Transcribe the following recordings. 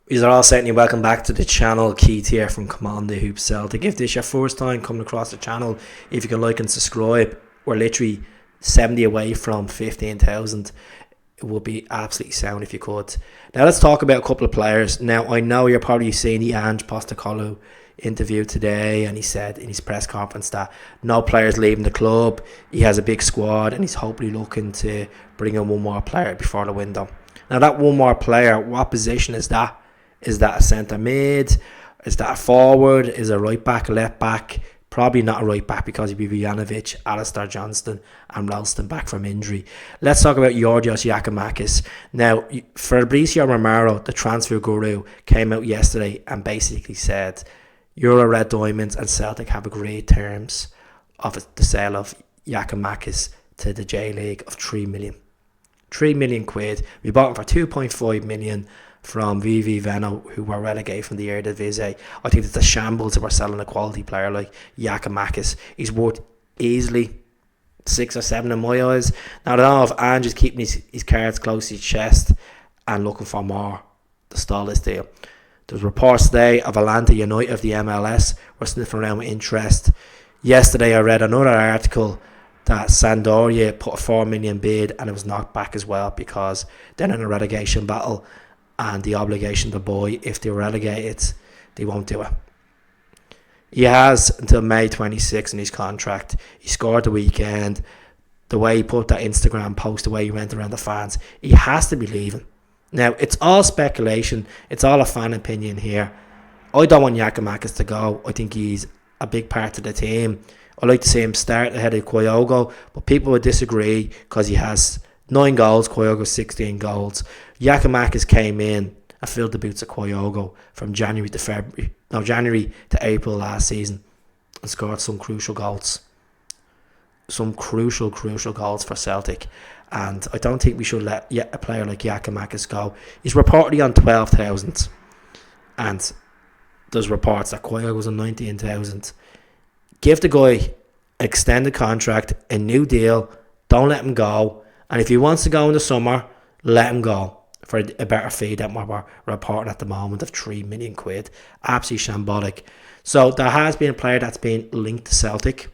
These are all certainly welcome back to the channel. Keith here from Commander Hoops Celtic. If this is your first time coming across the channel, if you can like and subscribe, we're literally 70 away from 15,000. It would be absolutely sound if you could. Now let's talk about a couple of players. Now I know you're probably seeing the Ange Postecoglou interview today, and he said in his press conference that no players leaving the club. He has a big squad and he's hopefully looking to bring in one more player before the window. Now that one more player, what position is that? Is that a centre mid? Is that a forward? Is a right back, a left back? Probably not a right back because it'd be Vujanovic, Alistair Johnston and Ralston back from injury. Let's talk about Giorgos Giakoumakis. Now, Fabrizio Romero, the transfer guru, came out yesterday and basically said Euro Red Diamonds and Celtic have agreed terms of the sale of Giakoumakis to the J League of 3 million. 3 million quid. We bought him for 2.5 million from VV Venlo, who were relegated from the Eredivisie. I think it's a shambles if we're selling a quality player like Giakoumakis. He's worth easily 6 or 7 in my eyes. Now I don't know if Ange is keeping his cards close to his chest and looking for more to stall this deal. There's reports today of Atlanta United of the MLS were sniffing around with interest. Yesterday I read another article that Sampdoria put a 4 million bid and it was knocked back as well because they're in a relegation battle and the obligation to buy. If they're relegated, they won't do it. He has until May 26 in his contract. He scored the weekend. The way he put that Instagram post, the way he went around the fans, he has to be leaving. Now, it's all speculation. It's all a fan opinion here. I don't want Giakoumakis to go. I think he's a big part of the team. I like to see him start ahead of Kyogo, but people would disagree because he has 9 goals, Kyogo 16 goals. Giakoumakis came in and filled the boots of Kyogo from January to April last season and scored some crucial goals. Some crucial goals for Celtic. And I don't think we should let a player like Giakoumakis go. He's reportedly on 12,000. And there's reports that Kyogo's on 19,000. Give the guy an extended contract, a new deal. Don't let him go. And if he wants to go in the summer, let him go for a better fee than what we're reporting at the moment of 3 million quid. Absolutely shambolic. So there has been a player that's been linked to Celtic.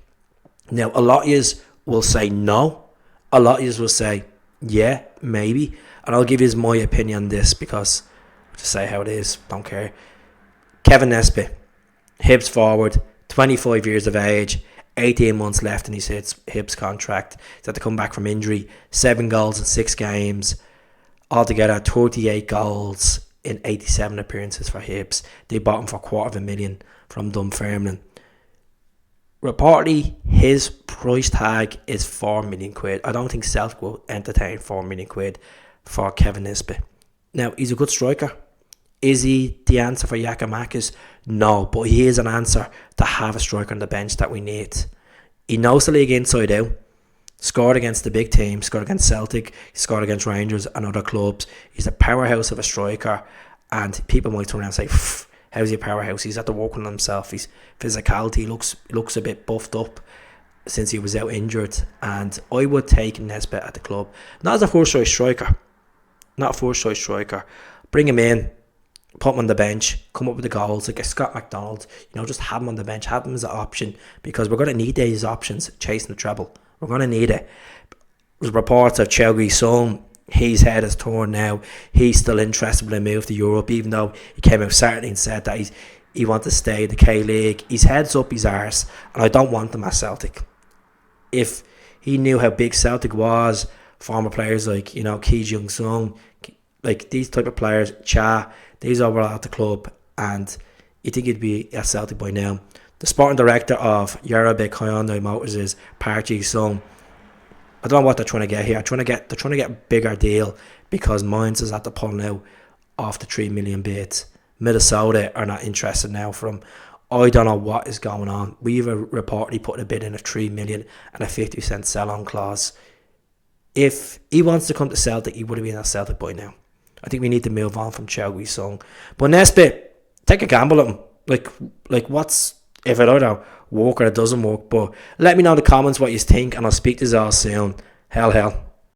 Now, a lot of you will say no. A lot of you will say, yeah, maybe. And I'll give you my opinion on this because I'll just say how it is. Don't care. Kevin Nisbet, Hibs forward, 25 years of age, 18 months left in his Hibs contract. He's had to come back from injury. 7 goals in 6 games. Altogether, 38 goals in 87 appearances for Hibs. They bought him for $250,000 from Dunfermline. Reportedly, his price tag is 4 million quid. I don't think Celtic will entertain 4 million quid for Kevin Nisbet. Now, he's a good striker. Is he the answer for Giakoumakis? No, but he is an answer to have a striker on the bench that we need. He knows the league inside out. Scored against the big team, scored against Celtic, he scored against Rangers and other clubs. He's a powerhouse of a striker, and people might turn around and say, how's he a powerhouse? He's had to work on himself. His physicality looks a bit buffed up since he was out injured, and I would take Nisbet at the club. Not as a first-choice striker. Not a first-choice striker. Bring him in, put him on the bench, come up with the goals, like a Scott McDonald. Just have him on the bench, have him as an option, because we're going to need these options chasing the treble. We're going to need it. There's reports of Cho Gue-sung. His head is torn now. He's still interested in a move to Europe, even though he came out Saturday and said that he wants to stay in the K-League. His head's up his arse, and I don't want him at Celtic. If he knew how big Celtic was, former players like, Cho Gue-sung, like these type of players, these are all at the club, and you think he'd be at Celtic by now. The sporting director of Yarabek Hyundai Motors is Park Ji-sung. I don't know what they're trying to get here. They're trying to get a bigger deal because Mainz is at the pull now off the 3 million bids. Minnesota are not interested now for him. I don't know what is going on. We've reportedly put a bid in of 3 million and a 50% sell-on clause. If he wants to come to Celtic, he would have been at Celtic by now. I think we need to move on from Cho Gue-sung. But Nisbet, take a gamble at him. Like what's if it either work or it doesn't work. But let me know in the comments what you think, and I'll speak to you all soon. Hell.